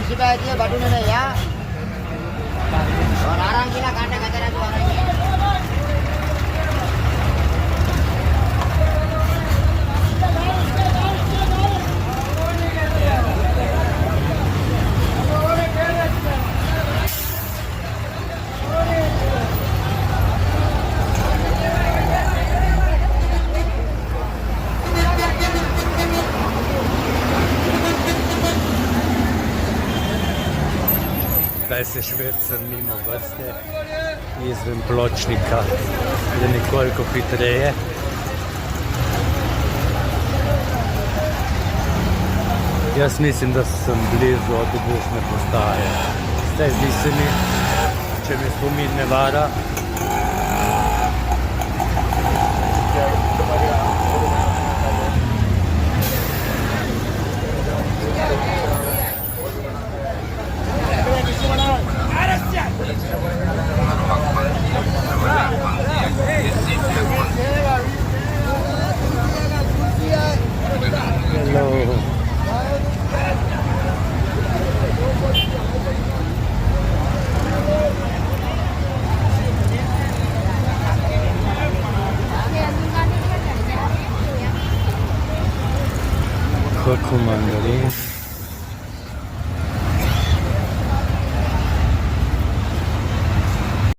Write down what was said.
Kita aja batu nenek ya. Larang gila kata-kata tu orangnya. Zdaj se švercam mimo vrste izven pločnika, je nekoliko hitreje. Jaz mislim, da sem blizu avtobusne postaje. Zdaj zdi se mi, če me spomin ne vara. Hello. Coco mandarin.